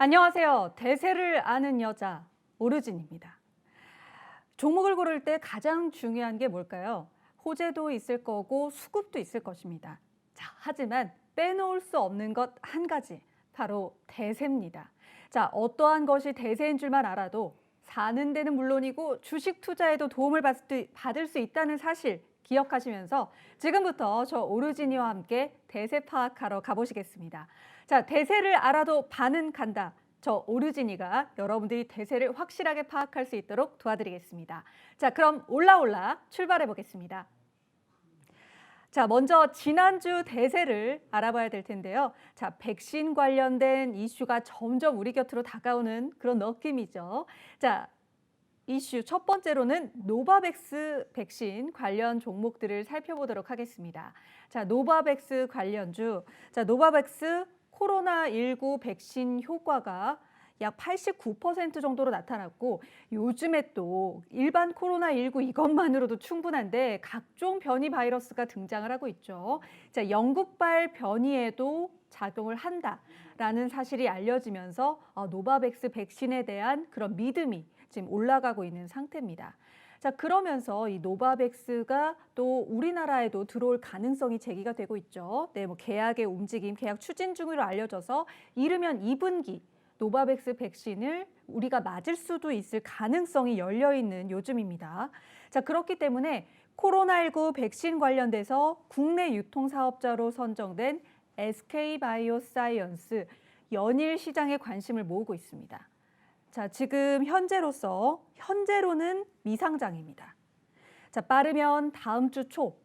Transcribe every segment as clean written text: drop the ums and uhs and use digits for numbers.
안녕하세요. 대세를 아는 여자 오르진입니다. 종목을 고를 때 가장 중요한 게 뭘까요? 호재도 있을 거고 수급도 있을 것입니다. 자, 하지만 빼놓을 수 없는 것 한 가지, 바로 대세입니다. 자, 어떠한 것이 대세인 줄만 알아도 사는 데는 물론이고 주식 투자에도 도움을 받을 수 있다는 사실 기억하시면서 지금부터 저 오르지니와 함께 대세 파악하러 가보시겠습니다. 자, 대세를 알아도 반은 간다. 저 오르지니가 여러분들이 대세를 확실하게 파악할 수 있도록 도와드리겠습니다. 자, 그럼 올라올라 출발해 보겠습니다. 자, 먼저 지난주 대세를 알아봐야 될 텐데요. 자, 백신 관련된 이슈가 점점 우리 곁으로 다가오는 그런 느낌이죠. 자, 이슈 첫 번째로는 노바백스 백신 관련 종목들을 살펴보도록 하겠습니다. 자, 노바백스 관련주. 자, 노바백스 코로나19 백신 효과가 약 89% 정도로 나타났고 요즘에 또 일반 코로나19 이것만으로도 충분한데 각종 변이 바이러스가 등장을 하고 있죠. 자, 영국발 변이에도 작용을 한다라는 사실이 알려지면서 노바백스 백신에 대한 그런 믿음이 지금 올라가고 있는 상태입니다. 자, 그러면서 이 노바백스가 또 우리나라에도 들어올 가능성이 제기가 되고 있죠. 네, 뭐 계약의 움직임, 계약 추진 중으로 알려져서 이르면 2분기 노바백스 백신을 우리가 맞을 수도 있을 가능성이 열려 있는 요즘입니다. 자, 그렇기 때문에 코로나19 백신 관련돼서 국내 유통 사업자로 선정된 SK바이오사이언스 연일 시장에 관심을 모으고 있습니다. 자, 지금 현재로는 미상장입니다. 자, 빠르면 다음 주 초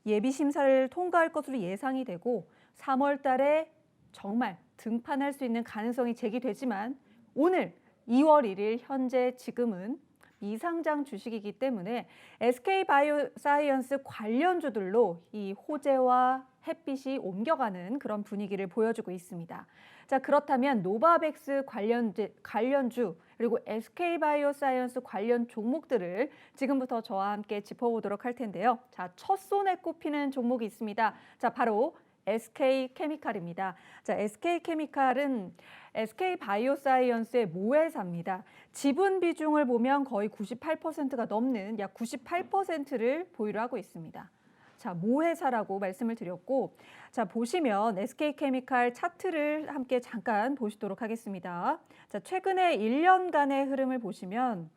예비 심사를 통과할 것으로 예상이 되고 3월 달에 정말 등판할 수 있는 가능성이 제기되지만 오늘 2월 1일 현재 지금은 미상장 주식이기 때문에 SK바이오사이언스 관련주들로 이 호재와 햇빛이 옮겨가는 그런 분위기를 보여주고 있습니다. 자, 그렇다면 노바백스 관련주 그리고 SK바이오사이언스 관련 종목들을 지금부터 저와 함께 짚어보도록 할 텐데요. 자, 첫 손에 꼽히는 종목이 있습니다. 자, 바로 SK케미칼입니다. 자, SK케미칼은 SK바이오사이언스의 모회사입니다. 지분 비중을 보면 거의 98%가 넘는 약 98%를 보유를 하고 있습니다. 자, 모회사라고 말씀을 드렸고, 자, 보시면 SK케미칼 차트를 함께 잠깐 보시도록 하겠습니다. 자, 최근에 1년간의 흐름을 보시면,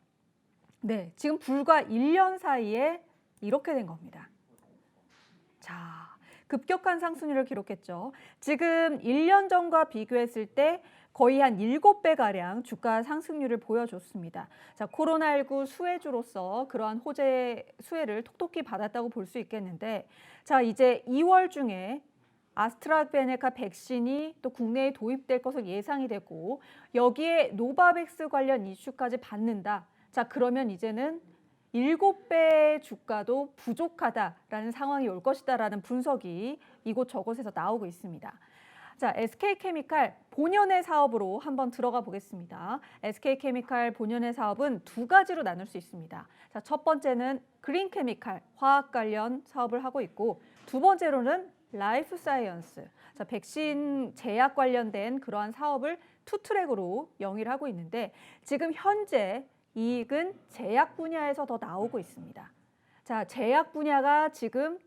네, 지금 불과 1년 사이에 이렇게 된 겁니다. 자, 급격한 상승률을 기록했죠. 지금 1년 전과 비교했을 때 거의 한 7배가량 주가 상승률을 보여줬습니다. 자, 코로나19 수혜주로서 그러한 호재 수혜를 톡톡히 받았다고 볼 수 있겠는데, 자, 이제 2월 중에 아스트라제네카 백신이 또 국내에 도입될 것으로 예상이 되고 여기에 노바백스 관련 이슈까지 받는다. 자, 그러면 이제는 7배의 주가도 부족하다라는 상황이 올 것이다라는 분석이 이곳저곳에서 나오고 있습니다. 자, SK케미칼 본연의 사업으로 한번 들어가 보겠습니다. SK케미칼 본연의 사업은 두 가지로 나눌 수 있습니다. 자, 첫 번째는 그린케미칼, 화학 관련 사업을 하고 있고 두 번째로는 라이프사이언스, 자, 백신 제약 관련된 그러한 사업을 투 트랙으로 영위를 하고 있는데 지금 현재 이익은 제약 분야에서 더 나오고 있습니다. 자, 제약 분야가 지금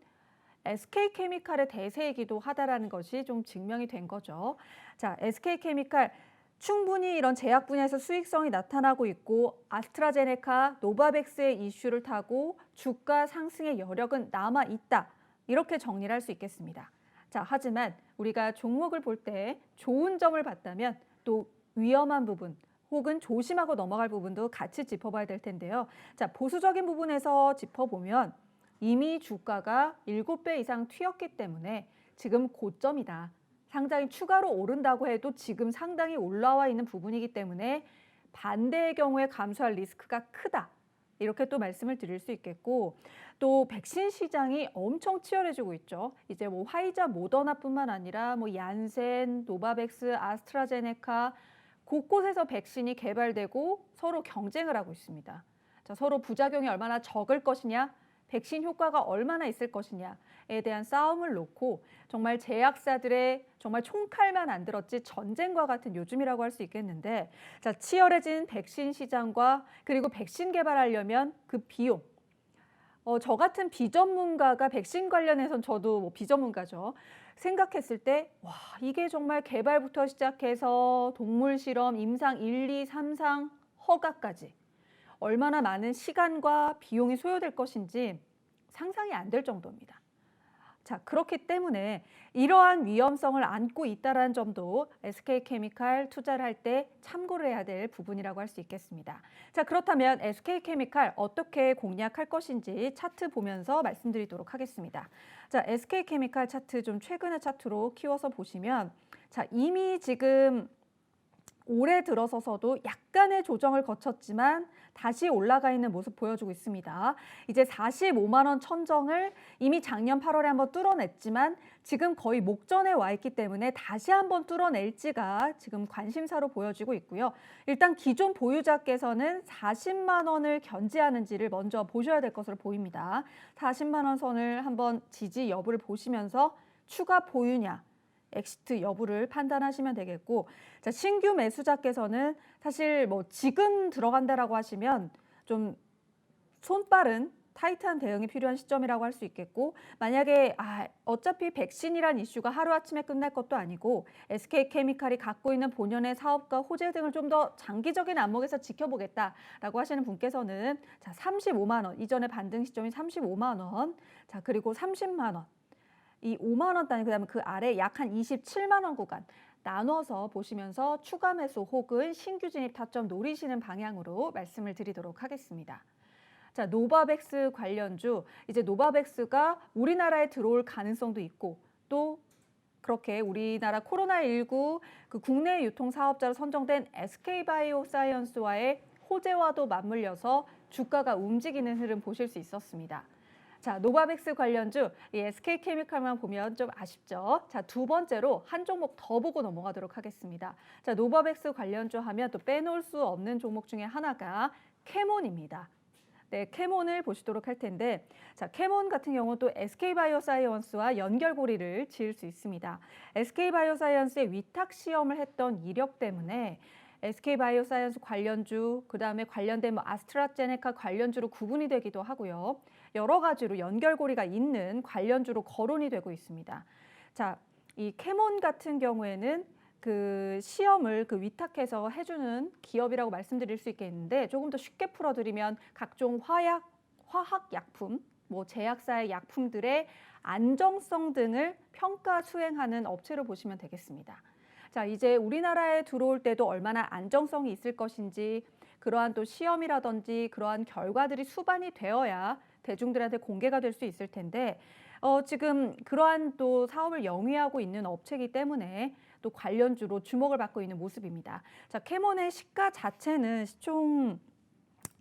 SK케미칼의 대세이기도 하다라는 것이 좀 증명이 된 거죠. 자, SK케미칼 충분히 이런 제약 분야에서 수익성이 나타나고 있고 아스트라제네카, 노바백스의 이슈를 타고 주가 상승의 여력은 남아 있다. 이렇게 정리를 할 수 있겠습니다. 자, 하지만 우리가 종목을 볼 때 좋은 점을 봤다면 또 위험한 부분, 혹은 조심하고 넘어갈 부분도 같이 짚어봐야 될 텐데요. 자, 보수적인 부분에서 짚어보면 이미 주가가 7배 이상 튀었기 때문에 지금 고점이다. 상당히 추가로 오른다고 해도 지금 상당히 올라와 있는 부분이기 때문에 반대의 경우에 감소할 리스크가 크다. 이렇게 또 말씀을 드릴 수 있겠고 또 백신 시장이 엄청 치열해지고 있죠. 이제 뭐 화이자, 모더나뿐만 아니라 뭐 얀센, 노바백스, 아스트라제네카 곳곳에서 백신이 개발되고 서로 경쟁을 하고 있습니다. 자, 서로 부작용이 얼마나 적을 것이냐, 백신 효과가 얼마나 있을 것이냐, 대한 싸움을 놓고 정말 제약사들의 정말 총칼만 안 들었지 전쟁과 같은 요즘이라고 할 수 있겠는데, 자, 치열해진 백신 시장과 그리고 백신 개발하려면 그 비용, 저 같은 비전문가가 백신 관련해선 저도 뭐 비전문가죠. 생각했을 때, 와, 이게 정말 개발부터 시작해서 동물 실험, 임상 1, 2, 3상 허가까지 얼마나 많은 시간과 비용이 소요될 것인지 상상이 안 될 정도입니다. 자, 그렇기 때문에 이러한 위험성을 안고 있다는 점도 SK케미칼 투자를 할 때 참고를 해야 될 부분이라고 할 수 있겠습니다. 자, 그렇다면 SK케미칼 어떻게 공략할 것인지 차트 보면서 말씀드리도록 하겠습니다. 자, SK케미칼 차트 좀 최근의 차트로 키워서 보시면, 자, 이미 지금 올해 들어서서도 약간의 조정을 거쳤지만 다시 올라가 있는 모습 보여주고 있습니다. 이제 45만 원 천정을 이미 작년 8월에 한번 뚫어냈지만 지금 거의 목전에 와 있기 때문에 다시 한번 뚫어낼지가 지금 관심사로 보여지고 있고요. 일단 기존 보유자께서는 40만 원을 견지하는지를 먼저 보셔야 될 것으로 보입니다. 40만 원 선을 한번 지지 여부를 보시면서 추가 보유냐, 엑시트 여부를 판단하시면 되겠고, 자, 신규 매수자께서는 사실 뭐 지금 들어간다라고 하시면 좀 손빠른 타이트한 대응이 필요한 시점이라고 할 수 있겠고, 만약에 어차피 백신이란 이슈가 하루아침에 끝날 것도 아니고 SK케미칼이 갖고 있는 본연의 사업과 호재 등을 좀 더 장기적인 안목에서 지켜보겠다라고 하시는 분께서는, 자, 35만 원, 이전에 반등 시점이 35만 원, 자, 그리고 30만 원, 이 5만 원 단위, 그다음에 그 아래 약 한 27만 원 구간 나눠서 보시면서 추가 매수 혹은 신규 진입 타점 노리시는 방향으로 말씀을 드리도록 하겠습니다. 자, 노바백스 관련주, 이제 노바백스가 우리나라에 들어올 가능성도 있고, 또 그렇게 우리나라 코로나19 그 국내 유통 사업자로 선정된 SK바이오사이언스와의 호재와도 맞물려서 주가가 움직이는 흐름 보실 수 있었습니다. 자, 노바백스 관련주, 이 SK케미칼만 보면 좀 아쉽죠. 자, 두 번째로 한 종목 더 보고 넘어가도록 하겠습니다. 자, 노바백스 관련주 하면 또 빼놓을 수 없는 종목 중에 하나가 캐몬입니다. 네, 캐몬을 보시도록 할 텐데, 자, 캐몬 같은 경우는 또 SK바이오사이언스와 연결고리를 지을 수 있습니다. SK바이오사이언스의 위탁 시험을 했던 이력 때문에 SK바이오사이언스 관련주, 그다음에 관련된 뭐 아스트라제네카 관련주로 구분이 되기도 하고요. 여러 가지로 연결고리가 있는 관련주로 거론이 되고 있습니다. 자, 이 캐몬 같은 경우에는 그 시험을 그 위탁해서 해주는 기업이라고 말씀드릴 수 있겠는데, 조금 더 쉽게 풀어드리면 각종 화학약품, 뭐 제약사의 약품들의 안정성 등을 평가 수행하는 업체로 보시면 되겠습니다. 자, 이제 우리나라에 들어올 때도 얼마나 안정성이 있을 것인지, 그러한 또 시험이라든지 그러한 결과들이 수반이 되어야 대중들한테 공개가 될 수 있을 텐데, 지금 그러한 또 사업을 영위하고 있는 업체이기 때문에 또 관련주로 주목을 받고 있는 모습입니다. 자, 캐몬의 시가 자체는 시총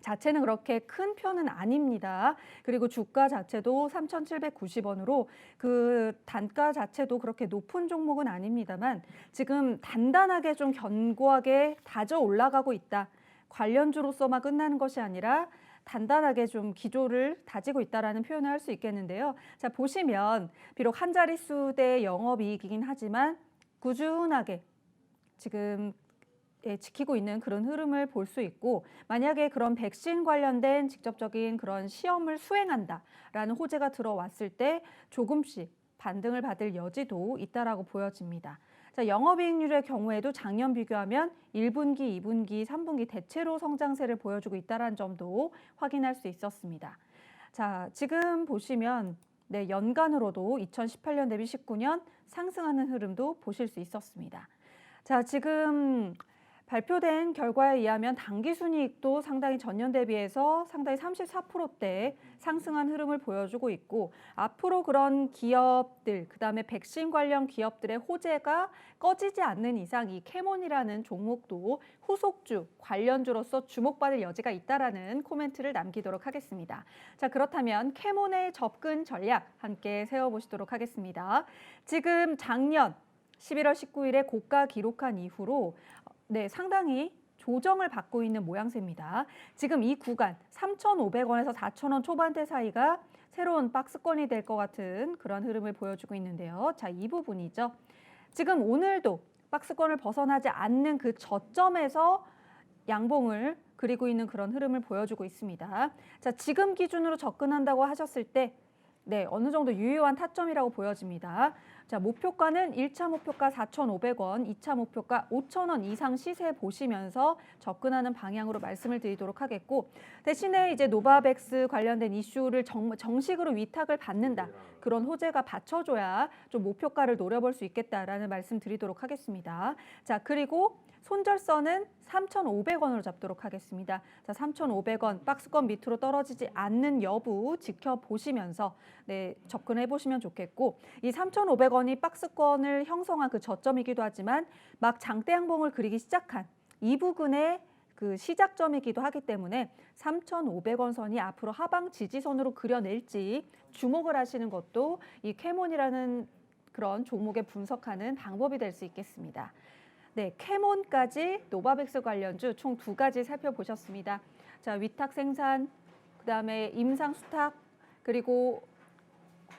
자체는 그렇게 큰 편은 아닙니다. 그리고 주가 자체도 3,790원으로 그 단가 자체도 그렇게 높은 종목은 아닙니다만 지금 단단하게 좀 견고하게 다져 올라가고 있다. 관련주로서만 끝나는 것이 아니라 단단하게 좀 기조를 다지고 있다라는 표현을 할 수 있겠는데요. 자, 보시면 비록 한 자릿수대 영업이익이긴 하지만 꾸준하게 지금 지키고 있는 그런 흐름을 볼 수 있고, 만약에 그런 백신 관련된 직접적인 그런 시험을 수행한다라는 호재가 들어왔을 때 조금씩 반등을 받을 여지도 있다라고 보여집니다. 자, 영업이익률의 경우에도 작년 비교하면 1분기, 2분기, 3분기 대체로 성장세를 보여주고 있다는 점도 확인할 수 있었습니다. 자, 지금 보시면 네, 연간으로도 2018년 대비 19년 상승하는 흐름도 보실 수 있었습니다. 자, 지금 발표된 결과에 의하면 당기순이익도 상당히 전년 대비해서 상당히 34%대 상승한 흐름을 보여주고 있고, 앞으로 그런 기업들, 그다음에 백신 관련 기업들의 호재가 꺼지지 않는 이상 이 캐몬이라는 종목도 후속주, 관련주로서 주목받을 여지가 있다라는 코멘트를 남기도록 하겠습니다. 자, 그렇다면 캐몬의 접근 전략 함께 세워보시도록 하겠습니다. 지금 작년 11월 19일에 고가 기록한 이후로 네, 상당히 조정을 받고 있는 모양새입니다. 지금 이 구간 3,500원에서 4,000원 초반대 사이가 새로운 박스권이 될 것 같은 그런 흐름을 보여주고 있는데요. 자, 이 부분이죠. 지금 오늘도 박스권을 벗어나지 않는 그 저점에서 양봉을 그리고 있는 그런 흐름을 보여주고 있습니다. 자, 지금 기준으로 접근한다고 하셨을 때 어느 정도 유효한 타점이라고 보여집니다. 자, 목표가는 1차 목표가 4,500원, 2차 목표가 5,000원 이상 시세 보시면서 접근하는 방향으로 말씀을 드리도록 하겠고, 대신에 이제 노바백스 관련된 이슈를 정식으로 위탁을 받는다. 그런 호재가 받쳐줘야 좀 목표가를 노려볼 수 있겠다라는 말씀 드리도록 하겠습니다. 자, 그리고 손절선은 3,500원으로 잡도록 하겠습니다. 자, 3,500원 박스권 밑으로 떨어지지 않는 여부 지켜보시면서 접근해 보시면 좋겠고, 이 3,500원이 박스권을 형성한 그 저점이기도 하지만 막 장대 양봉을 그리기 시작한 이 부근의 그 시작점이기도 하기 때문에 3,500원 선이 앞으로 하방 지지선으로 그려낼지 주목을 하시는 것도 이 캐몬이라는 그런 종목에 분석하는 방법이 될 수 있겠습니다. 캐몬까지 노바백스 관련주 총 2가지 살펴보셨습니다. 자, 위탁 생산, 그다음에 임상 수탁, 그리고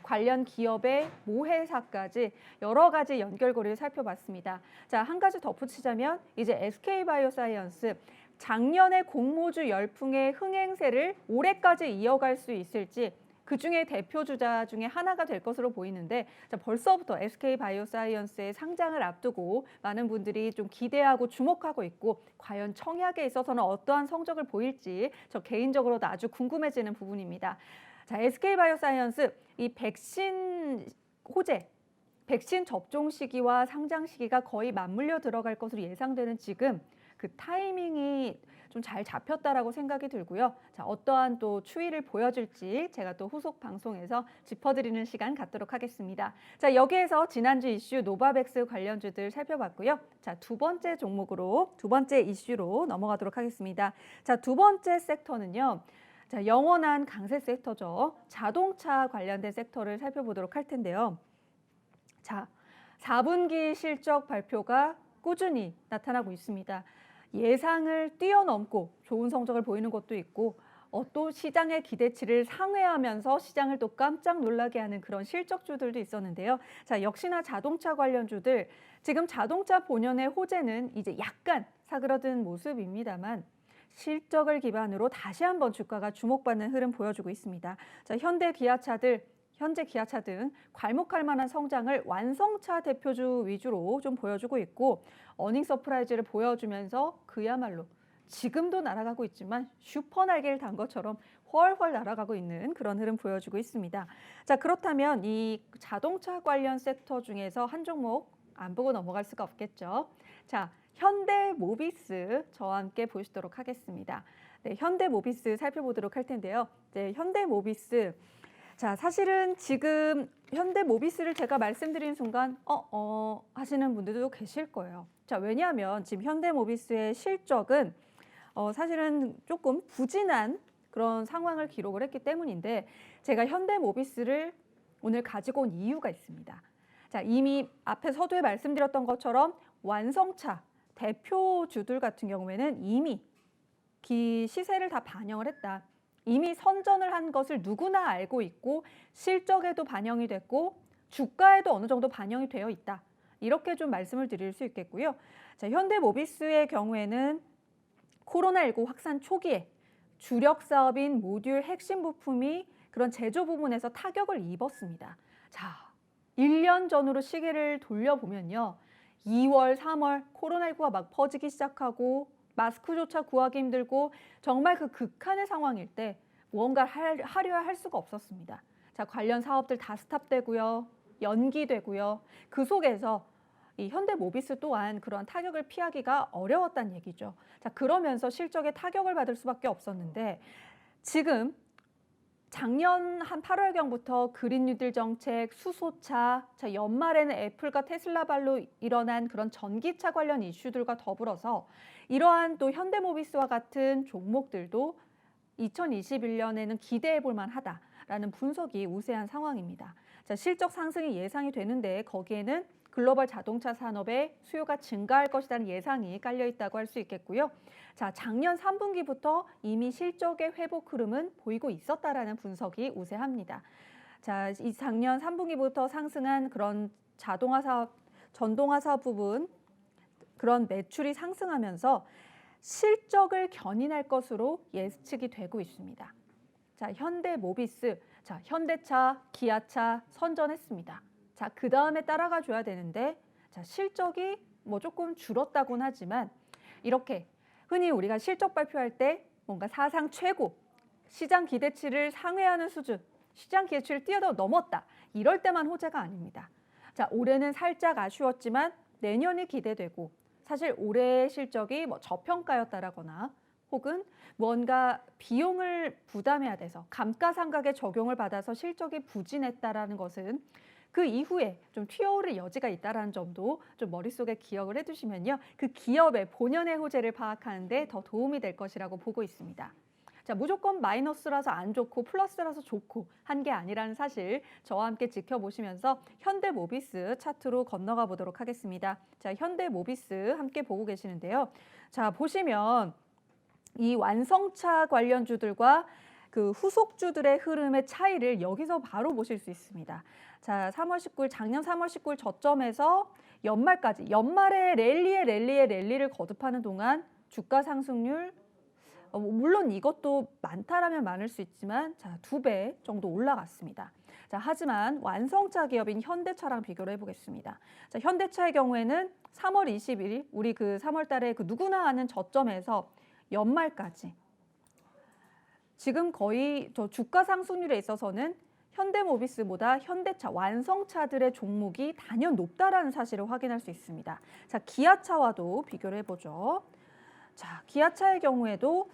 관련 기업의 모회사까지 여러 가지 연결고리를 살펴봤습니다. 자, 한 가지 덧붙이자면 이제 SK바이오사이언스 작년에 공모주 열풍의 흥행세를 올해까지 이어갈 수 있을지 그중에 대표 주자 중에 하나가 될 것으로 보이는데, 자, 벌써부터 SK바이오사이언스의 상장을 앞두고 많은 분들이 좀 기대하고 주목하고 있고, 과연 청약에 있어서는 어떠한 성적을 보일지 저 개인적으로도 아주 궁금해지는 부분입니다. 자, SK바이오사이언스 이 백신 호재, 백신 접종 시기와 상장 시기가 거의 맞물려 들어갈 것으로 예상되는 지금 그 타이밍이 좀 잘 잡혔다라고 생각이 들고요. 자, 어떠한 또 추이를 보여줄지 제가 또 후속 방송에서 짚어드리는 시간 갖도록 하겠습니다. 자, 여기에서 지난주 이슈 노바백스 관련주들 살펴봤고요. 자, 두 번째 이슈로 넘어가도록 하겠습니다. 자, 두 번째 섹터는요. 자, 영원한 강세 섹터죠. 자동차 관련된 섹터를 살펴보도록 할 텐데요. 자, 4분기 실적 발표가 꾸준히 나타나고 있습니다. 예상을 뛰어넘고 좋은 성적을 보이는 것도 있고, 또 시장의 기대치를 상회하면서 시장을 또 깜짝 놀라게 하는 그런 실적주들도 있었는데요. 자, 역시나 자동차 관련주들, 지금 자동차 본연의 호재는 이제 약간 사그러든 모습입니다만 실적을 기반으로 다시 한번 주가가 주목받는 흐름 보여주고 있습니다. 자, 현재 기아차 등 괄목할 만한 성장을 완성차 대표주 위주로 좀 보여주고 있고, 어닝 서프라이즈를 보여주면서 그야말로 지금도 날아가고 있지만 슈퍼 날개를 단 것처럼 훨훨 날아가고 있는 그런 흐름 보여주고 있습니다. 자, 그렇다면 이 자동차 관련 섹터 중에서 한 종목 안 보고 넘어갈 수가 없겠죠. 자, 현대모비스 저와 함께 보시도록 하겠습니다. 현대모비스 살펴보도록 할 텐데요. 현대모비스, 자, 사실은 지금 현대모비스를 제가 말씀드린 순간 하시는 분들도 계실 거예요. 자, 왜냐하면 지금 현대모비스의 실적은 사실은 조금 부진한 그런 상황을 기록을 했기 때문인데, 제가 현대모비스를 오늘 가지고 온 이유가 있습니다. 자, 이미 앞에 서두에 말씀드렸던 것처럼 완성차 대표주들 같은 경우에는 이미 시세를 다 반영을 했다. 이미 선전을 한 것을 누구나 알고 있고 실적에도 반영이 됐고 주가에도 어느 정도 반영이 되어 있다. 이렇게 좀 말씀을 드릴 수 있겠고요. 자, 현대모비스의 경우에는 코로나19 확산 초기에 주력 사업인 모듈 핵심 부품이 그런 제조 부분에서 타격을 입었습니다. 자, 1년 전으로 시계를 돌려보면요. 2월, 3월 코로나19가 막 퍼지기 시작하고 마스크조차 구하기 힘들고 정말 그 극한의 상황일 때 무언가를 하려야 할 수가 없었습니다. 자, 관련 사업들 다 스탑되고요. 연기되고요. 그 속에서 이 현대모비스 또한 그러한 타격을 피하기가 어려웠다는 얘기죠. 자, 그러면서 실적에 타격을 받을 수밖에 없었는데, 지금 작년 한 8월경부터 그린 뉴딜 정책, 수소차, 자, 연말에는 애플과 테슬라발로 일어난 그런 전기차 관련 이슈들과 더불어서 이러한 또 현대모비스와 같은 종목들도 2021년에는 기대해 볼 만하다라는 분석이 우세한 상황입니다. 자, 실적 상승이 예상이 되는데 거기에는 글로벌 자동차 산업의 수요가 증가할 것이라는 예상이 깔려 있다고 할 수 있겠고요. 자, 작년 3분기부터 이미 실적의 회복 흐름은 보이고 있었다라는 분석이 우세합니다. 자, 이 작년 3분기부터 상승한 그런 자동화 사업, 전동화 사업 부분 그런 매출이 상승하면서 실적을 견인할 것으로 예측이 되고 있습니다. 자, 현대모비스, 자, 현대차, 기아차 선전했습니다. 자, 그 다음에 따라가 줘야 되는데, 자, 실적이 뭐 조금 줄었다곤 하지만 이렇게 흔히 우리가 실적 발표할 때 뭔가 사상 최고, 시장 기대치를 상회하는 수준, 시장 기대치를 넘었다. 이럴 때만 호재가 아닙니다. 자, 올해는 살짝 아쉬웠지만 내년이 기대되고 사실 올해의 실적이 뭐 저평가였다라거나 혹은 뭔가 비용을 부담해야 돼서 감가상각의 적용을 받아서 실적이 부진했다라는 것은 그 이후에 좀 튀어오를 여지가 있다라는 점도 좀 머릿속에 기억을 해두시면요. 그 기업의 본연의 호재를 파악하는 데 더 도움이 될 것이라고 보고 있습니다. 자, 무조건 마이너스라서 안 좋고 플러스라서 좋고 한 게 아니라는 사실 저와 함께 지켜보시면서 현대모비스 차트로 건너가 보도록 하겠습니다. 자, 현대모비스 함께 보고 계시는데요. 자, 보시면 이 완성차 관련주들과 그 후속주들의 흐름의 차이를 여기서 바로 보실 수 있습니다. 자, 3월 19일, 작년 3월 19일 저점에서 연말까지, 연말에 랠리를 거듭하는 동안 주가 상승률, 물론 이것도 많다라면 많을 수 있지만 자, 2배 정도 올라갔습니다. 자, 하지만 완성차 기업인 현대차랑 비교를 해보겠습니다. 자, 현대차의 경우에는 3월 20일, 우리 그 3월 달에 그 누구나 아는 저점에서 연말까지 지금 거의 저 주가 상승률에 있어서는 현대모비스보다 현대차, 완성차들의 종목이 단연 높다라는 사실을 확인할 수 있습니다. 자, 기아차와도 비교를 해보죠. 자, 기아차의 경우에도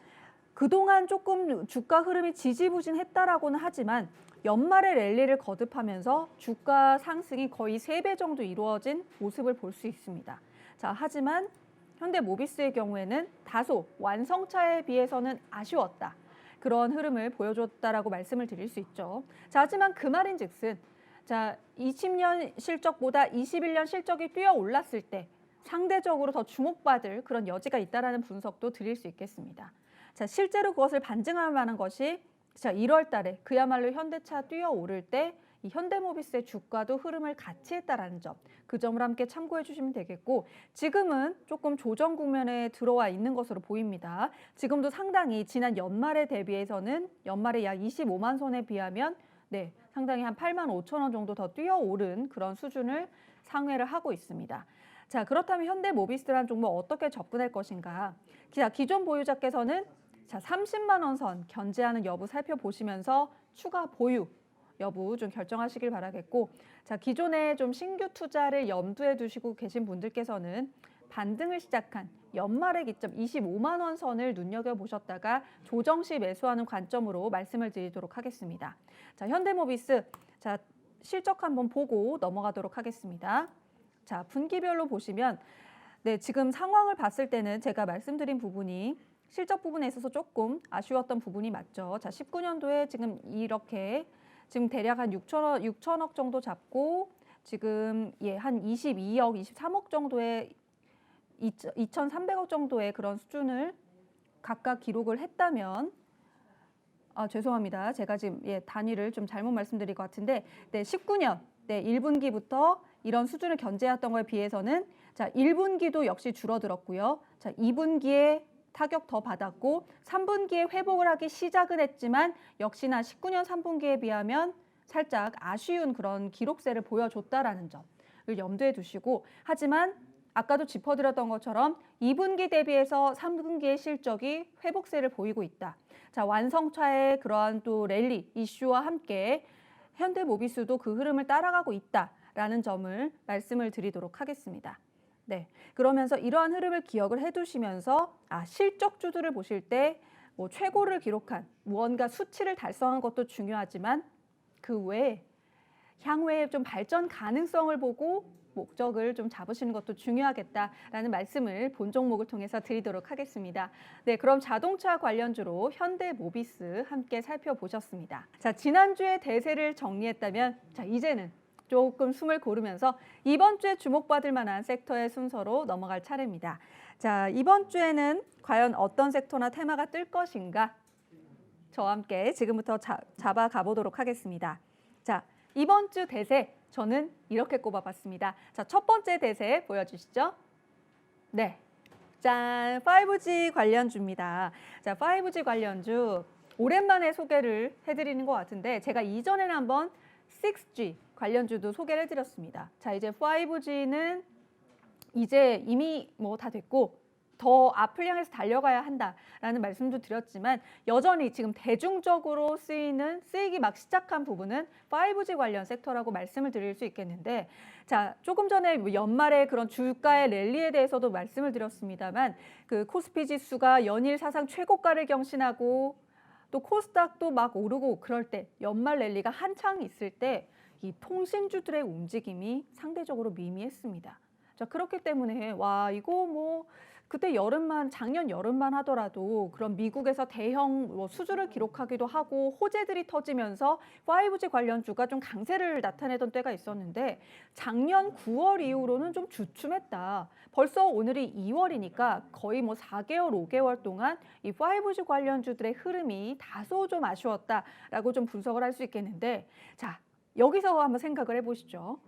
그동안 조금 주가 흐름이 지지부진했다라고는 하지만 연말에 랠리를 거듭하면서 주가 상승이 거의 3배 정도 이루어진 모습을 볼 수 있습니다. 자, 하지만 현대모비스의 경우에는 다소 완성차에 비해서는 아쉬웠다. 그런 흐름을 보여줬다라고 말씀을 드릴 수 있죠. 자, 하지만 그 말인즉슨 자, 20년 실적보다 21년 실적이 뛰어 올랐을 때 상대적으로 더 주목받을 그런 여지가 있다라는 분석도 드릴 수 있겠습니다. 자, 실제로 그것을 반증할 만한 것이 자, 1월 달에 그야말로 현대차 뛰어오를 때 이 현대모비스의 주가도 흐름을 같이 했다라는 점, 그 점을 함께 참고해 주시면 되겠고 지금은 조금 조정 국면에 들어와 있는 것으로 보입니다. 지금도 상당히 지난 연말에 대비해서는 연말에 약 25만 선에 비하면 네, 상당히 한 8만 5천 원 정도 더 뛰어오른 그런 수준을 상회를 하고 있습니다. 자, 그렇다면 현대모비스라는 종목 어떻게 접근할 것인가? 자, 기존 보유자께서는 자, 30만 원 선 견제하는 여부 살펴보시면서 추가 보유 여부 좀 결정하시길 바라겠고 자, 기존에 좀 신규 투자를 염두에 두시고 계신 분들께서는 반등을 시작한 연말의 기점 25만 원 선을 눈여겨보셨다가 조정 시 매수하는 관점으로 말씀을 드리도록 하겠습니다. 자, 현대모비스 자, 실적 한번 보고 넘어가도록 하겠습니다. 자, 분기별로 보시면 네, 지금 상황을 봤을 때는 제가 말씀드린 부분이 실적 부분에 있어서 조금 아쉬웠던 부분이 맞죠. 자, 19년도에 지금 이렇게 지금 대략 한 6천억 정도 잡고 지금 예, 한 22억, 23억 정도의 2,300억 정도의 그런 수준을 각각 기록을 했다면 죄송합니다. 제가 지금 예, 단위를 좀 잘못 말씀드린 것 같은데 네, 19년 네, 1분기부터 이런 수준을 견제했던 거에 비해서는 자, 1분기도 역시 줄어들었고요. 자, 2분기에 타격 더 받았고 3분기에 회복을 하기 시작은 했지만 역시나 19년 3분기에 비하면 살짝 아쉬운 그런 기록세를 보여줬다라는 점을 염두에 두시고 하지만 아까도 짚어드렸던 것처럼 2분기 대비해서 3분기의 실적이 회복세를 보이고 있다. 자, 완성차의 그러한 또 랠리 이슈와 함께 현대모비스도 그 흐름을 따라가고 있다라는 점을 말씀을 드리도록 하겠습니다. 네, 그러면서 이러한 흐름을 기억을 해두시면서 실적주들을 보실 때 뭐 최고를 기록한 무언가 수치를 달성한 것도 중요하지만 그 외에 향후에 좀 발전 가능성을 보고 목적을 좀 잡으시는 것도 중요하겠다라는 말씀을 본 종목을 통해서 드리도록 하겠습니다. 네, 그럼 자동차 관련주로 현대모비스 함께 살펴보셨습니다. 자, 지난주에 대세를 정리했다면 자, 이제는 조금 숨을 고르면서 이번 주에 주목받을 만한 섹터의 순서로 넘어갈 차례입니다. 자, 이번 주에는 과연 어떤 섹터나 테마가 뜰 것인가? 저와 함께 지금부터 잡아가 보도록 하겠습니다. 자, 이번 주 대세 저는 이렇게 꼽아봤습니다. 자, 첫 번째 대세 보여주시죠. 네, 짠, 5G 관련주입니다. 자, 5G 관련주 오랜만에 소개를 해드리는 것 같은데 제가 이전에는 한번 6G 관련주도 소개를 해드렸습니다. 자, 이제 5G는 이제 이미 뭐 다 됐고 더 앞을 향해서 달려가야 한다라는 말씀도 드렸지만 여전히 지금 대중적으로 쓰이기 막 시작한 부분은 5G 관련 섹터라고 말씀을 드릴 수 있겠는데 자, 조금 전에 연말에 그런 주가의 랠리에 대해서도 말씀을 드렸습니다만 그 코스피 지수가 연일 사상 최고가를 경신하고 또 코스닥도 막 오르고 그럴 때 연말 랠리가 한창 있을 때 이 통신주들의 움직임이 상대적으로 미미했습니다. 자, 그렇기 때문에 와 이거 뭐 그때 작년 여름만 하더라도 그런 미국에서 대형 수주를 기록하기도 하고 호재들이 터지면서 5G 관련주가 좀 강세를 나타내던 때가 있었는데 작년 9월 이후로는 좀 주춤했다. 벌써 오늘이 2월이니까 거의 뭐 4개월, 5개월 동안 이 5G 관련주들의 흐름이 다소 좀 아쉬웠다라고 좀 분석을 할 수 있겠는데 자, 여기서 한번 생각을 해보시죠.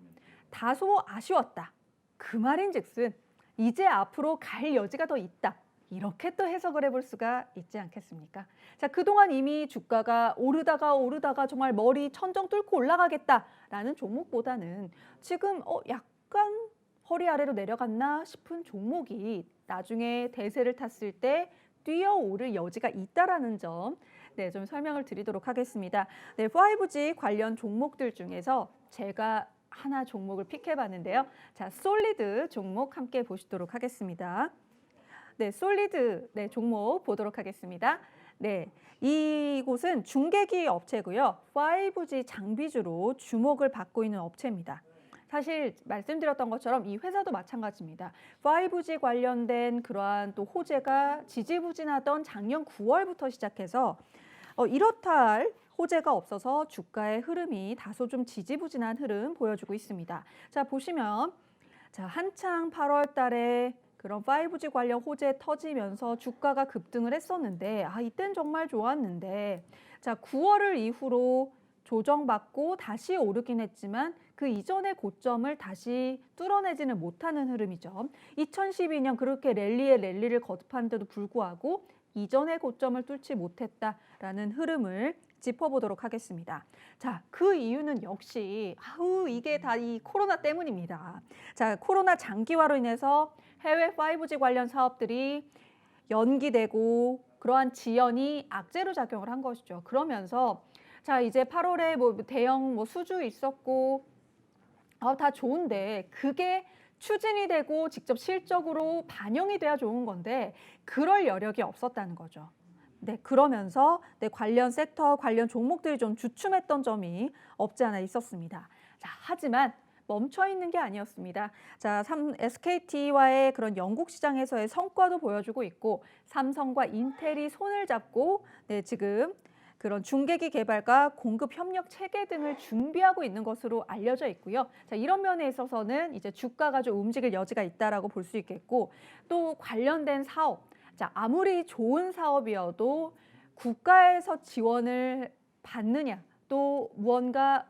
다소 아쉬웠다. 그 말인즉슨 이제 앞으로 갈 여지가 더 있다. 이렇게 또 해석을 해볼 수가 있지 않겠습니까? 자, 그동안 이미 주가가 오르다가 정말 머리 천정 뚫고 올라가겠다라는 종목보다는 지금 약간 허리 아래로 내려갔나 싶은 종목이 나중에 대세를 탔을 때 뛰어오를 여지가 있다라는 점, 네, 좀 설명을 드리도록 하겠습니다. 네, 5G 관련 종목들 중에서 제가 하나 종목을 픽해봤는데요. 자, 솔리드 종목 함께 보시도록 하겠습니다. 네, 솔리드 종목 보도록 하겠습니다. 네, 이곳은 중계기 업체고요. 5G 장비주로 주목을 받고 있는 업체입니다. 사실 말씀드렸던 것처럼 이 회사도 마찬가지입니다. 5G 관련된 그러한 또 호재가 지지부진하던 작년 9월부터 시작해서 이렇다 할 호재가 없어서 주가의 흐름이 다소 좀 지지부진한 흐름 보여주고 있습니다. 자, 보시면 자, 한창 8월 달에 그런 5G 관련 호재 터지면서 주가가 급등을 했었는데 이땐 정말 좋았는데 자, 9월을 이후로 조정받고 다시 오르긴 했지만 그 이전의 고점을 다시 뚫어내지는 못하는 흐름이죠. 2012년 그렇게 랠리를 거듭하는데도 불구하고 이전의 고점을 뚫지 못했다라는 흐름을 짚어보도록 하겠습니다. 자, 그 이유는 역시 이게 다 이 코로나 때문입니다. 자, 코로나 장기화로 인해서 해외 5G 관련 사업들이 연기되고 그러한 지연이 악재로 작용을 한 것이죠. 그러면서 자, 이제 8월에 뭐 대형 수주 있었고 다 좋은데 그게 추진이 되고 직접 실적으로 반영이 돼야 좋은 건데 그럴 여력이 없었다는 거죠. 네, 그러면서 관련 섹터, 관련 종목들이 좀 주춤했던 점이 없지 않아 있었습니다. 자, 하지만 멈춰 있는 게 아니었습니다. 자, SKT와의 그런 영국 시장에서의 성과도 보여주고 있고 삼성과 인텔이 손을 잡고 지금 그런 중계기 개발과 공급 협력 체계 등을 준비하고 있는 것으로 알려져 있고요. 자, 이런 면에 있어서는 이제 주가가 좀 움직일 여지가 있다라고 볼 수 있겠고 또 관련된 사업, 자, 아무리 좋은 사업이어도 국가에서 지원을 받느냐 또 무언가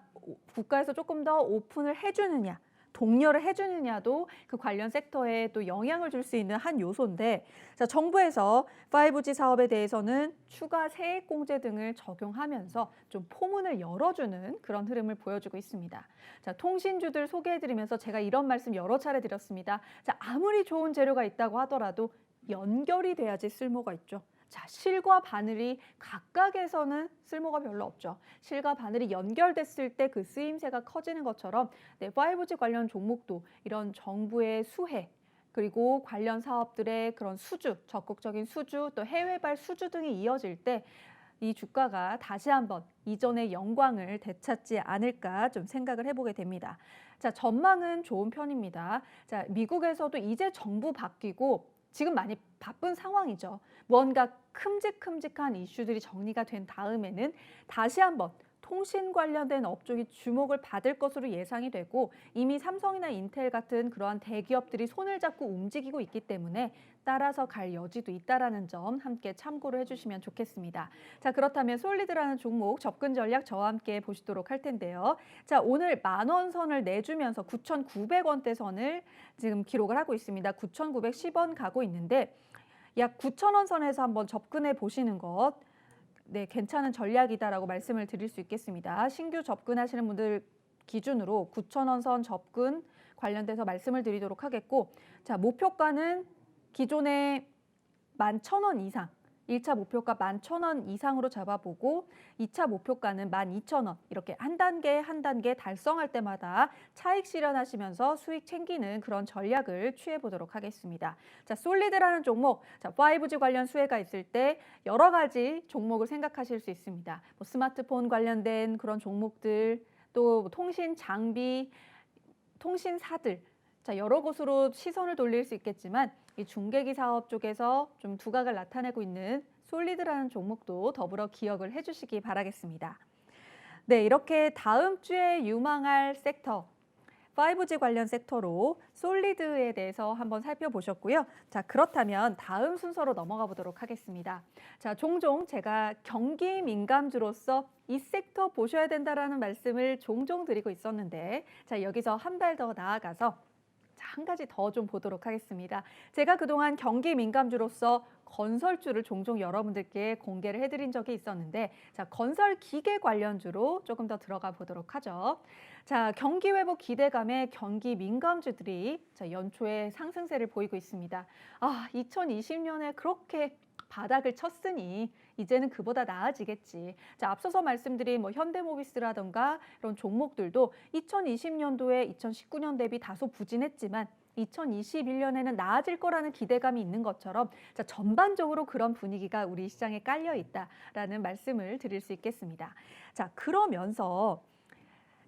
국가에서 조금 더 오픈을 해주느냐 독려를 해주느냐도 그 관련 섹터에 또 영향을 줄 수 있는 한 요소인데 자, 정부에서 5G 사업에 대해서는 추가 세액공제 등을 적용하면서 좀 포문을 열어주는 그런 흐름을 보여주고 있습니다. 자, 통신주들 소개해드리면서 제가 이런 말씀 여러 차례 드렸습니다. 자, 아무리 좋은 재료가 있다고 하더라도 연결이 돼야지 쓸모가 있죠. 자, 실과 바늘이 각각에서는 쓸모가 별로 없죠. 실과 바늘이 연결됐을 때 그 쓰임새가 커지는 것처럼 5G 관련 종목도 이런 정부의 수혜 그리고 관련 사업들의 그런 수주, 적극적인 수주 또 해외발 수주 등이 이어질 때 이 주가가 다시 한번 이전의 영광을 되찾지 않을까 좀 생각을 해보게 됩니다. 자, 전망은 좋은 편입니다. 자, 미국에서도 이제 정부 바뀌고 지금 많이 바쁜 상황이죠. 무언가 큼직큼직한 이슈들이 정리가 된 다음에는 다시 한번 통신 관련된 업종이 주목을 받을 것으로 예상이 되고 이미 삼성이나 인텔 같은 그러한 대기업들이 손을 잡고 움직이고 있기 때문에 따라서 갈 여지도 있다라는 점 함께 참고를 해주시면 좋겠습니다. 자, 그렇다면 솔리드라는 종목 접근 전략 저와 함께 보시도록 할 텐데요. 자, 오늘 10,000원 선을 내주면서 9,900원대 선을 지금 기록을 하고 있습니다. 9,910원 가고 있는데 약 9,000원 선에서 한번 접근해 보시는 것 네, 괜찮은 전략이다라고 말씀을 드릴 수 있겠습니다. 신규 접근하시는 분들 기준으로 9,000원 선 접근 관련돼서 말씀을 드리도록 하겠고, 자, 목표가는 기존의 11,000원 이상, 1차 목표가 11,000원 이상으로 잡아보고 2차 목표가는 12,000원 이렇게 한 단계 달성할 때마다 차익 실현하시면서 수익 챙기는 그런 전략을 취해보도록 하겠습니다. 자, 솔리드라는 종목, 자, 5G 관련 수혜가 있을 때 여러 가지 종목을 생각하실 수 있습니다. 뭐 스마트폰 관련된 그런 종목들, 또 통신 장비, 통신사들, 자, 여러 곳으로 시선을 돌릴 수 있겠지만 이 중계기 사업 쪽에서 좀 두각을 나타내고 있는 솔리드라는 종목도 더불어 기억을 해주시기 바라겠습니다. 네, 이렇게 다음 주에 유망할 섹터, 5G 관련 섹터로 솔리드에 대해서 한번 살펴보셨고요. 자, 그렇다면 다음 순서로 넘어가 보도록 하겠습니다. 자, 종종 제가 경기 민감주로서 이 섹터 보셔야 된다라는 말씀을 종종 드리고 있었는데, 자, 여기서 한 발 더 나아가서 한 가지 더 좀 보도록 하겠습니다. 제가 그동안 경기 민감주로서 건설주를 종종 여러분들께 공개를 해드린 적이 있었는데, 자, 건설 기계 관련주로 조금 더 들어가 보도록 하죠. 자, 경기 회복 기대감에 경기 민감주들이 자, 연초에 상승세를 보이고 있습니다. 2020년에 그렇게 바닥을 쳤으니 이제는 그보다 나아지겠지. 자, 앞서서 말씀드린 뭐 현대모비스라던가 이런 종목들도 2020년도에 2019년 대비 다소 부진했지만 2021년에는 나아질 거라는 기대감이 있는 것처럼 자, 전반적으로 그런 분위기가 우리 시장에 깔려 있다라는 말씀을 드릴 수 있겠습니다. 자, 그러면서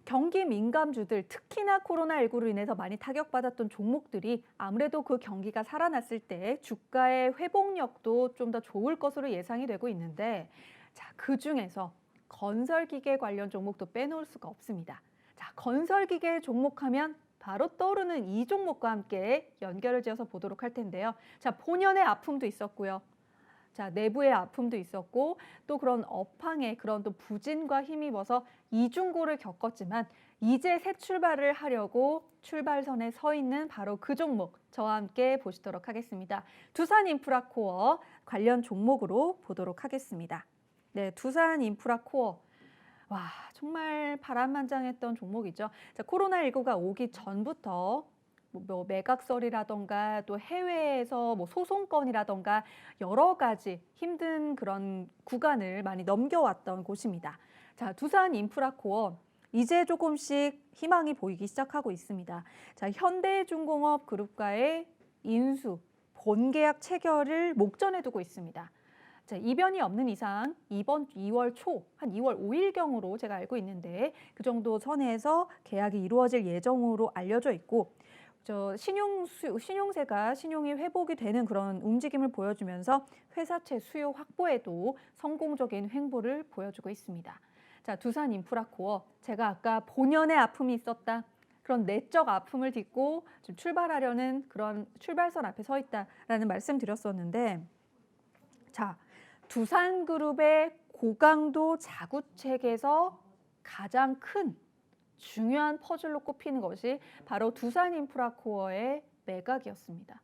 경기 민감주들, 특히나 코로나19로 인해서 많이 타격받았던 종목들이 아무래도 그 경기가 살아났을 때 주가의 회복력도 좀 더 좋을 것으로 예상이 되고 있는데, 자, 그중에서 건설기계 관련 종목도 빼놓을 수가 없습니다. 자, 건설기계 종목하면 바로 떠오르는 이 종목과 함께 연결을 지어서 보도록 할 텐데요. 자, 본연의 아픔도 있었고요. 자, 내부의 아픔도 있었고 또 그런 업황의 그런 또 부진과 힘입어서 이중고를 겪었지만 이제 새 출발을 하려고 출발선에 서 있는 바로 그 종목 저와 함께 보시도록 하겠습니다. 두산인프라코어 관련 종목으로 보도록 하겠습니다. 네, 두산인프라코어. 와, 정말 바람만장했던 종목이죠. 자, 코로나19가 오기 전부터 뭐 매각설이라던가 또 해외에서 뭐 소송건이라던가 여러 가지 힘든 그런 구간을 많이 넘겨왔던 곳입니다. 자, 두산인프라코어 이제 조금씩 희망이 보이기 시작하고 있습니다. 자, 현대중공업 그룹과의 인수, 본계약 체결을 목전에 두고 있습니다. 자, 이변이 없는 이상 이번 2월 초, 한 2월 5일경으로 제가 알고 있는데 그 정도 선에서 계약이 이루어질 예정으로 알려져 있고, 신용세가 신용이 회복이 되는 그런 움직임을 보여주면서 회사채 수요 확보에도 성공적인 횡보를 보여주고 있습니다. 자, 두산인프라코어, 제가 아까 본연의 아픔이 있었다. 그런 내적 아픔을 딛고 좀 출발하려는 그런 출발선 앞에 서 있다라는 말씀 드렸었는데, 자, 두산그룹의 고강도 자구책에서 가장 큰 중요한 퍼즐로 꼽히는 것이 바로 두산인프라코어의 매각이었습니다.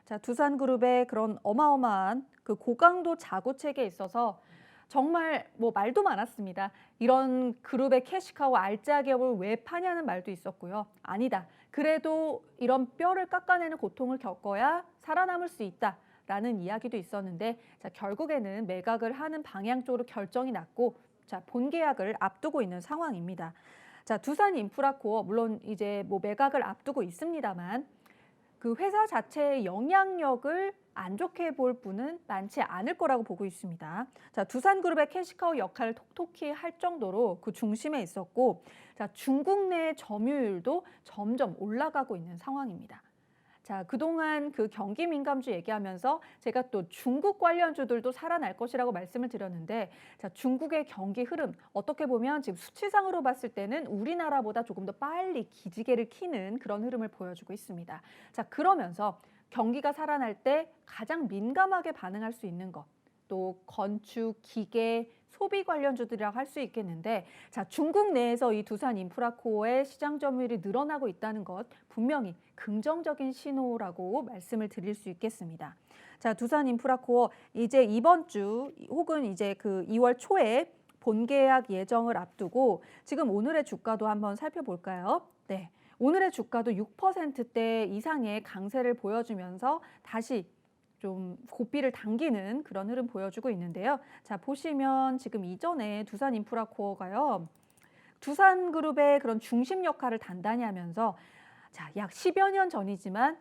자, 두산그룹의 그런 어마어마한 그 고강도 자구책에 있어서 정말 뭐 말도 많았습니다. 이런 그룹의 캐시카우 알짜 기업을 왜 파냐는 말도 있었고요. 아니다. 그래도 이런 뼈를 깎아내는 고통을 겪어야 살아남을 수 있다. 라는 이야기도 있었는데, 자, 결국에는 매각을 하는 방향 쪽으로 결정이 났고, 자, 본계약을 앞두고 있는 상황입니다. 자, 두산인프라코어 물론 이제 뭐 매각을 앞두고 있습니다만 그 회사 자체의 영향력을 안 좋게 볼 분은 많지 않을 거라고 보고 있습니다. 자, 두산그룹의 캐시카우 역할을 톡톡히 할 정도로 그 중심에 있었고, 자, 중국 내 점유율도 점점 올라가고 있는 상황입니다. 자, 그동안 그 경기 민감주 얘기하면서 제가 또 중국 관련주들도 살아날 것이라고 말씀을 드렸는데, 자, 중국의 경기 흐름 어떻게 보면 지금 수치상으로 봤을 때는 우리나라보다 조금 더 빨리 기지개를 켜는 그런 흐름을 보여주고 있습니다. 자, 그러면서 경기가 살아날 때 가장 민감하게 반응할 수 있는 것, 또 건축, 기계, 소비 관련주들이라고 할 수 있겠는데, 자, 중국 내에서 이 두산 인프라코어의 시장 점유율이 늘어나고 있다는 것 분명히 긍정적인 신호라고 말씀을 드릴 수 있겠습니다. 자, 두산 인프라코어 이제 이번 주 혹은 이제 그 2월 초에 본계약 예정을 앞두고 지금 오늘의 주가도 한번 살펴볼까요? 네. 오늘의 주가도 6%대 이상의 강세를 보여주면서 다시 좀 고삐를 당기는 그런 흐름 보여주고 있는데요. 자, 보시면 지금 이전에 두산 인프라코어가요. 두산그룹의 그런 중심 역할을 단단히 하면서 자, 약 10여 년 전이지만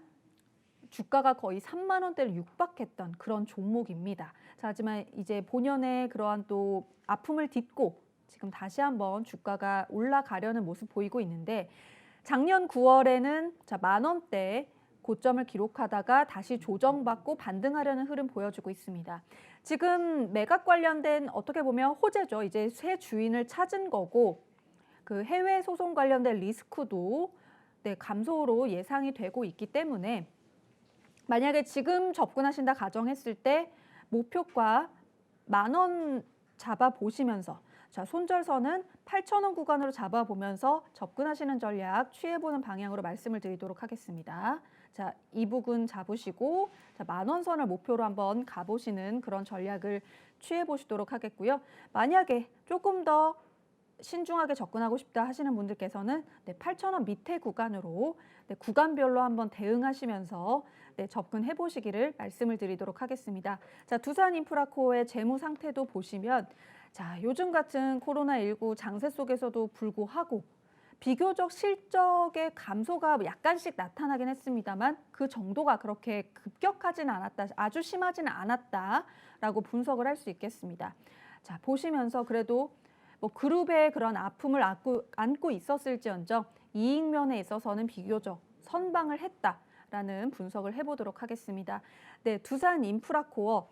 주가가 거의 3만 원대를 육박했던 그런 종목입니다. 자, 하지만 이제 본연의 그러한 또 아픔을 딛고 지금 다시 한번 주가가 올라가려는 모습 보이고 있는데, 작년 9월에는 자, 만 원대 고점을 기록하다가 다시 조정받고 반등하려는 흐름 보여주고 있습니다. 지금 매각 관련된 어떻게 보면 호재죠. 이제 새 주인을 찾은 거고, 그 해외 소송 관련된 리스크도 네, 감소로 예상이 되고 있기 때문에 만약에 지금 접근하신다 가정했을 때 목표가 만 원 잡아 보시면서, 자, 손절선은 8,000원 구간으로 잡아보면서 접근하시는 전략 취해보는 방향으로 말씀을 드리도록 하겠습니다. 자, 이 부분 잡으시고 자, 만원 선을 목표로 한번 가보시는 그런 전략을 취해보시도록 하겠고요. 만약에 조금 더 신중하게 접근하고 싶다 하시는 분들께서는 네, 8,000원 밑에 구간으로 네, 구간별로 한번 대응하시면서 네, 접근해 보시기를 말씀을 드리도록 하겠습니다. 자, 두산 인프라코어의 재무 상태도 보시면 자, 요즘 같은 코로나19 장세 속에서도 불구하고 비교적 실적의 감소가 약간씩 나타나긴 했습니다만 그 정도가 그렇게 급격하지는 않았다, 아주 심하지는 않았다라고 분석을 할 수 있겠습니다. 자, 보시면서 그래도 뭐 그룹의 그런 아픔을 안고 있었을지언정 이익면에 있어서는 비교적 선방을 했다라는 분석을 해보도록 하겠습니다. 네, 두산 인프라코어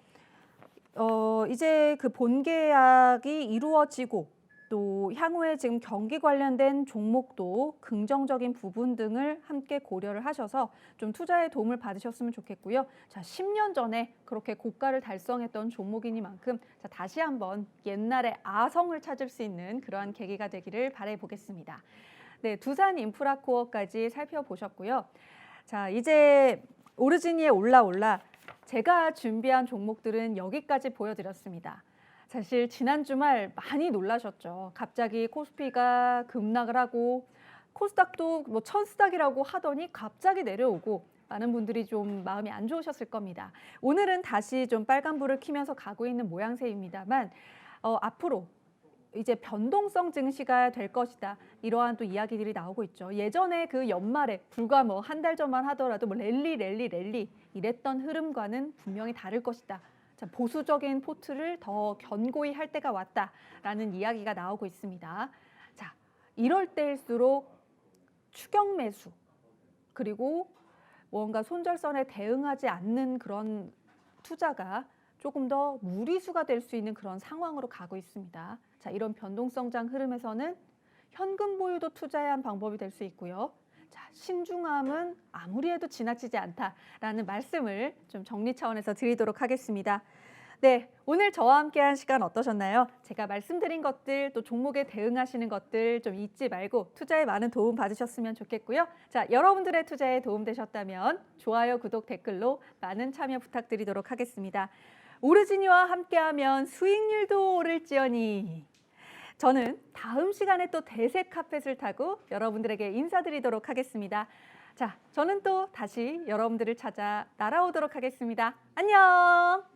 이제 그 본계약이 이루어지고 또 향후에 지금 경기 관련된 종목도 긍정적인 부분 등을 함께 고려를 하셔서 좀 투자에 도움을 받으셨으면 좋겠고요. 자, 10년 전에 그렇게 고가를 달성했던 종목이니만큼 자, 다시 한번 옛날의 아성을 찾을 수 있는 그러한 계기가 되기를 바라보겠습니다. 네, 두산 인프라코어까지 살펴보셨고요. 자, 이제 오르지니에 올라 제가 준비한 종목들은 여기까지 보여드렸습니다. 사실 지난 주말 많이 놀라셨죠. 갑자기 코스피가 급락을 하고 코스닥도 뭐 천스닥이라고 하더니 갑자기 내려오고 많은 분들이 좀 마음이 안 좋으셨을 겁니다. 오늘은 다시 좀 빨간불을 켜면서 가고 있는 모양새입니다만 앞으로 이제 변동성 증시가 될 것이다. 이러한 또 이야기들이 나오고 있죠. 예전에 그 연말에 불과 뭐 한 달 전만 하더라도 뭐 랠리 이랬던 흐름과는 분명히 다를 것이다. 자, 보수적인 포트를 더 견고히 할 때가 왔다라는 이야기가 나오고 있습니다. 자, 이럴 때일수록 추격 매수 그리고 뭔가 손절선에 대응하지 않는 그런 투자가 조금 더 무리수가 될 수 있는 그런 상황으로 가고 있습니다. 자, 이런 변동성장 흐름에서는 현금 보유도 투자의 한 방법이 될 수 있고요. 자, 신중함은 아무리 해도 지나치지 않다라는 말씀을 좀 정리 차원에서 드리도록 하겠습니다. 네, 오늘 저와 함께한 시간 어떠셨나요? 제가 말씀드린 것들 또 종목에 대응하시는 것들 좀 잊지 말고 투자에 많은 도움 받으셨으면 좋겠고요. 자, 여러분들의 투자에 도움되셨다면 좋아요, 구독, 댓글로 많은 참여 부탁드리도록 하겠습니다. 오르지니와 함께하면 수익률도 오를지어니. 저는 다음 시간에 또 대세 카펫을 타고 여러분들에게 인사드리도록 하겠습니다. 자, 저는 또 다시 여러분들을 찾아 날아오도록 하겠습니다. 안녕!